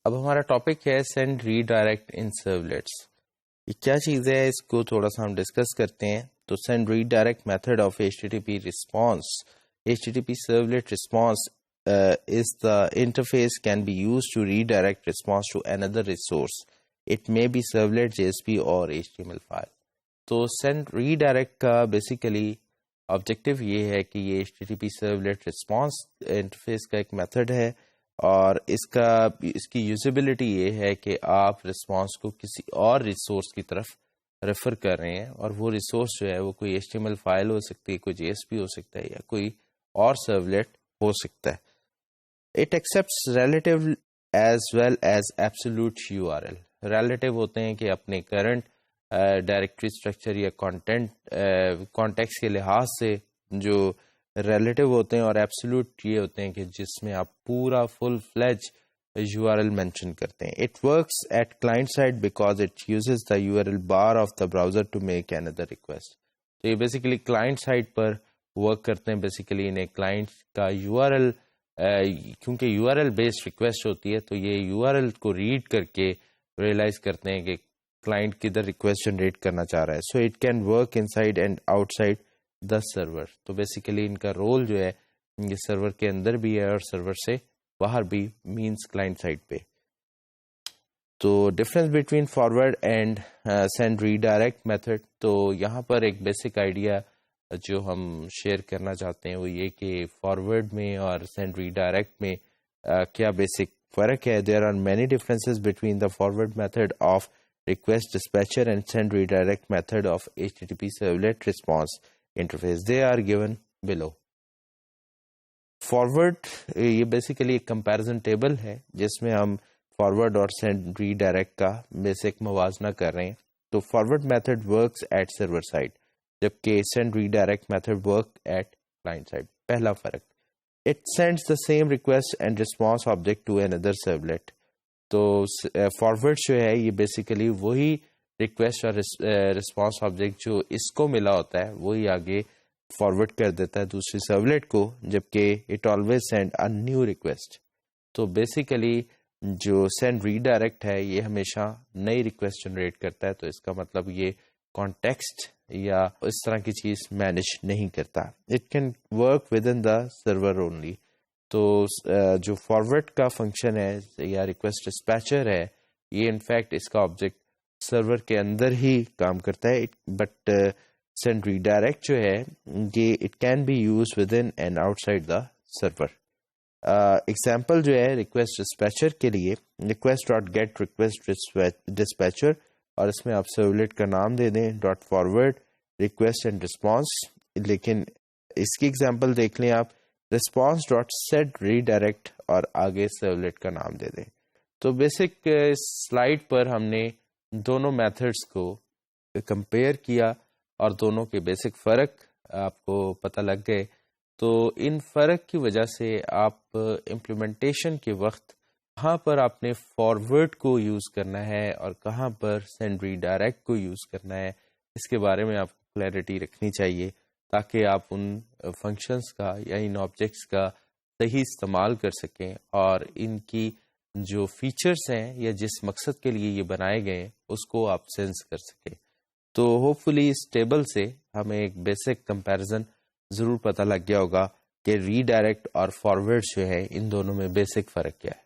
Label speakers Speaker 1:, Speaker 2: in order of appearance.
Speaker 1: اب ہمارا ٹاپک ہے سینڈ ری ڈائریکٹ ان سرولیٹس. یہ کیا چیز ہے اس کو تھوڑا سا ہم ڈسکس کرتے ہیں. تو send redirect method of HTTP response. HTTP servlet response is the interface can be used to redirect response to another resource. It may be servlet, JSP or HTML file. تو send redirect کا basically objective یہ ہے کہ یہ HTTP servlet response interface کا ایک method ہے اور اس کی یوزیبلٹی یہ ہے کہ آپ رسپانس کو کسی اور ریسورس کی طرف ریفر کر رہے ہیں اور وہ ریسورس جو ہے وہ کوئی HTML فائل ہو سکتی ہے, کوئی JSP ہو سکتا ہے یا کوئی اور سرولیٹ ہو سکتا ہے. It accepts relative as well as absolute URL. Relative ہوتے ہیں کہ اپنے کرنٹ ڈائریکٹری اسٹرکچر یا کانٹیکس کے لحاظ سے جو ریلیٹیو ہوتے ہیں, اور ایبسولوٹ یہ ہوتے ہیں کہ جس میں آپ پورا فل فلیج URL مینشن کرتے ہیں. It works at client side because it uses the URL bar of the browser to make another request. تو یہ بیسیکلی کلائنٹ سائڈ پر ورک کرتے ہیں. بیسیکلی انہیں کلائنٹ کا URL کیونکہ URL بیسڈ ریکویسٹ ہوتی ہے تو یہ URL کو ریڈ کر کے ریئلائز کرتے ہیں کہ کلائنٹ کدھر ریکویسٹ جنریٹ کرنا چاہ رہا ہے. So it can work inside and outside the server. تو بیسیکلی ان کا رول جو ہے یہ سرور کے اندر بھی ہے اور سرور سے باہر بھی, مینس کلائنٹ سائڈ پہ. تو difference between forward and send redirect method. تو یہاں پر ایک بیسک آئیڈیا جو ہم شیئر کرنا چاہتے ہیں وہ یہ کہ فارورڈ میں اور سینڈ ری ڈائریکٹ میں کیا بیسک فرق ہے. There are many differences between the forward method of request dispatcher and send redirect method of HTTP servlet response interface. They are given below. Forward یہ بیسیکلی ایک کمپیریزن ٹیبل ہے جس میں ہم فارورڈ اور سینڈ ری ڈائریکٹ کا basic موازنہ کر رہے ہیں. تو forward method works at server side جبکہ send redirect method work at client side. پہلا فرق, it sends the same request and response object to another servlet. تو فارورڈ جو ہے یہ بیسیکلی وہی ریکویسٹ اور رسپانس آبجیکٹ جو اس کو ملا ہوتا ہے وہی آگے فارورڈ کر دیتا ہے دوسری سرولیٹ کو, جبکہ it always send a new request. تو بیسیکلی جو سینڈ ری ڈائریکٹ ہے یہ ہمیشہ نئی ریکویسٹ جنریٹ کرتا ہے. تو اس کا مطلب یہ کانٹیکسٹ یا اس طرح کی چیز مینیج نہیں کرتا. It can work within the server only. تو جو فارورڈ کا فنکشن ہے یا ریکویسٹ ڈسپیچر ہے یہ انفیکٹ اس کا آبجیکٹ سرور کے اندر ہی کام کرتا ہے. بٹ سینڈ ری ڈائریکٹ جو ہے یہ it can be use within and outside the server. Example جو ہے ریکویسٹ ڈسپیچر کے لیے, request dot get request dispatcher, اور اس میں آپ سرولیٹ کا نام دے دیں dot forward request and response. لیکن اس کی ایگزامپل دیکھ لیں آپ, response dot set redirect اور آگے سرولیٹ کا نام دے دیں. تو بیسک سلائڈ پر ہم نے دونوں میتھڈس کو کمپیئر کیا اور دونوں کے بیسک فرق آپ کو پتہ لگ گئے. تو ان فرق کی وجہ سے آپ امپلیمنٹیشن کے وقت کہاں پر آپ نے فارورڈ کو یوز کرنا ہے اور کہاں پر سینڈ ری ڈائریکٹ کو یوز کرنا ہے اس کے بارے میں آپ کو کلیئرٹی رکھنی چاہیے تاکہ آپ ان فنکشنز کا یا ان آبجیکٹس کا صحیح استعمال کر سکیں اور ان کی جو فیچرز ہیں یا جس مقصد کے لیے یہ بنائے گئے اس کو آپ سینس کر سکیں. تو ہوپ فلی اس ٹیبل سے ہمیں ایک بیسک کمپیریزن ضرور پتہ لگ گیا ہوگا کہ ری ڈائریکٹ اور فارورڈ جو ہے ان دونوں میں بیسک فرق کیا ہے.